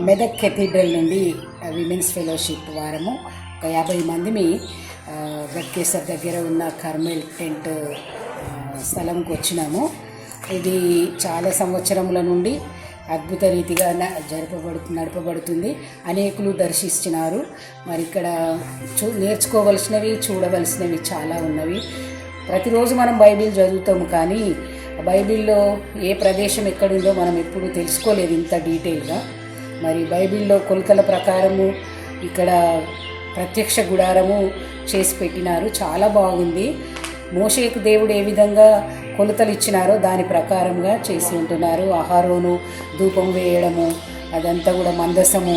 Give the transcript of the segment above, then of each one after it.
Medak cathedral నుండి women's fellowship వారము ఒక 50 మందిని గట్కేసర్ దగ్గర ఉన్న కర్మెల్ టెంట్ స్థలంకి వచ్చినాము. ఇది చాలా సంవత్సరముల నుండి అద్భుత రీతిగా నడపబడుతుంది. అనేకులు దర్శిస్తున్నారు. మరి ఇక్కడ నేర్చుకోవలసినవి, చూడవలసినవి చాలా ఉన్నవి. ప్రతిరోజు మనం బైబిల్ చదువుతాము, కానీ బైబిల్లో ఏ ప్రదేశం ఎక్కడుందో మనం ఎప్పుడు తెలుసుకోలేదు ఇంత డీటెయిల్గా. మరి బైబిల్లో కొలతల ప్రకారము ఇక్కడ ప్రత్యక్ష గుడారము చేసి పెట్టినారు. చాలా బాగుంది. మోషేకు దేవుడు ఏ విధంగా కొలతలు ఇచ్చినారో దాని ప్రకారంగా చేసి ఉంటున్నారు. ఆహారోను ధూపం వేయడము, అదంతా కూడా మందసము,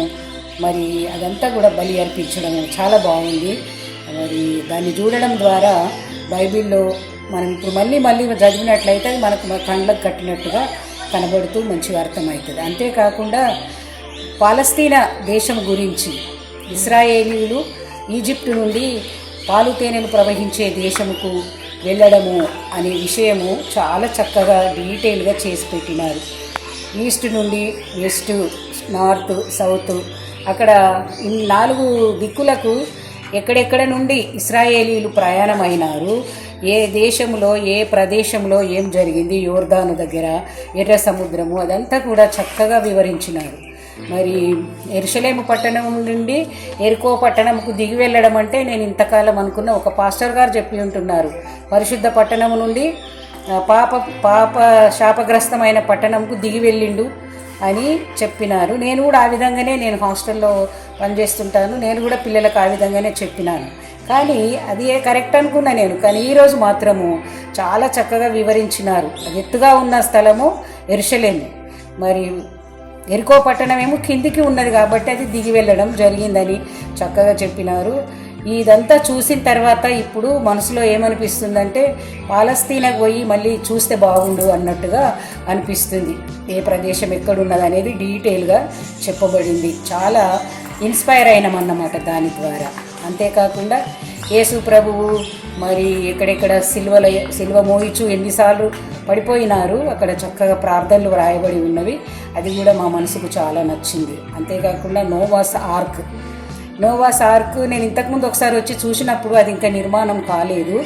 మరి అదంతా కూడా బలి అర్పించడము చాలా బాగుంది. మరి దాన్ని చూడడం ద్వారా బైబిల్లో మనం ఇప్పుడు మళ్ళీ చదివినట్లయితే మనకు కళ్ళకు కట్టినట్టుగా కనబడుతూ మంచిగా అర్థమవుతుంది. అంతేకాకుండా పాలస్తీనా దేశం గురించి, ఇశ్రాయేలీయులు ఈజిప్టు నుండి పాలు తేనెలు ప్రవహించే దేశముకు వెళ్ళడము అనే విషయము చాలా చక్కగా డీటెయిల్గా చేసి పెట్టినారు. ఈస్ట్ నుండి వెస్ట్, నార్త్, సౌత్, అక్కడ 4 దిక్కులకు ఎక్కడెక్కడ నుండి ఇశ్రాయేలీలు ప్రయాణమైనారు, ఏ దేశంలో ఏ ప్రదేశంలో ఏం జరిగింది, యోర్దాను దగ్గర, ఎర్ర సముద్రము, అదంతా కూడా చక్కగా వివరించినారు. మరి యెరూషలేము పట్టణం నుండి ఎరికో పట్టణంకు దిగి వెళ్ళడం అంటే నేను ఇంతకాలం అనుకున్న ఒక పాస్టర్ గారు చెప్పి ఉంటున్నారు, పరిశుద్ధ పట్టణము నుండి పాప శాపగ్రస్తమైన పట్టణంకు దిగి వెళ్ళిండు అని చెప్పినారు. నేను కూడా ఆ విధంగానే, నేను హాస్టల్లో పనిచేస్తుంటాను, నేను కూడా పిల్లలకు ఆ విధంగానే చెప్పినాను. కానీ అది కరెక్ట్ అనుకున్నా నేను. కానీ ఈరోజు మాత్రము చాలా చక్కగా వివరించినారు. అది ఎత్తుగా ఉన్న స్థలము యెరూషలేము, మరి ఎరికో పట్టణం ఏమో కిందికి ఉన్నది కాబట్టి అది దిగి వెళ్ళడం జరిగిందని చక్కగా చెప్పినారు. ఇదంతా చూసిన తర్వాత ఇప్పుడు మనసులో ఏమనిపిస్తుందంటే పాలస్తీనాకు పోయి మళ్ళీ చూస్తే బాగుండు అన్నట్టుగా అనిపిస్తుంది. ఏ ప్రదేశం ఎక్కడున్నది అనేది డీటెయిల్గా చెప్పబడింది. చాలా ఇన్స్పైర్ అయినామన్నమాట దాని ద్వారా. అంతేకాకుండా యేసు ప్రభువు మరి ఎక్కడెక్కడ సిల్వ మోయిచు ఎన్నిసార్లు పడిపోయినారు, అక్కడ చక్కగా ప్రార్థనలు వ్రాయబడి ఉన్నవి. అది కూడా మా మనసుకు చాలా నచ్చింది. అంతేకాకుండా నోవాస్ ఆర్క్ నేను ఇంతకుముందు ఒకసారి వచ్చి చూసినప్పుడు అది ఇంకా నిర్మాణం కాలేదు.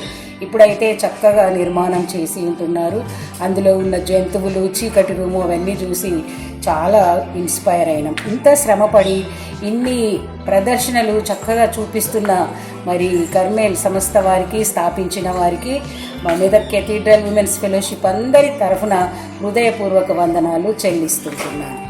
ఇప్పుడైతే చక్కగా నిర్మాణం చేసి ఉంటున్నారు. అందులో ఉన్న జంతువులు, చీకటి రూము అవన్నీ చూసి చాలా ఇన్స్పైర్ అయినాం. ఇంత శ్రమపడి ఇన్ని ప్రదర్శనలు చక్కగా చూపిస్తున్న మరి కర్మేల్ సంస్థ వారికి, స్థాపించిన వారికి, మా మెదక్ కెథీడ్రల్ విమెన్స్ ఫెలోషిప్ అందరి తరఫున హృదయపూర్వక వందనాలు చెల్లిస్తుంటున్నాను.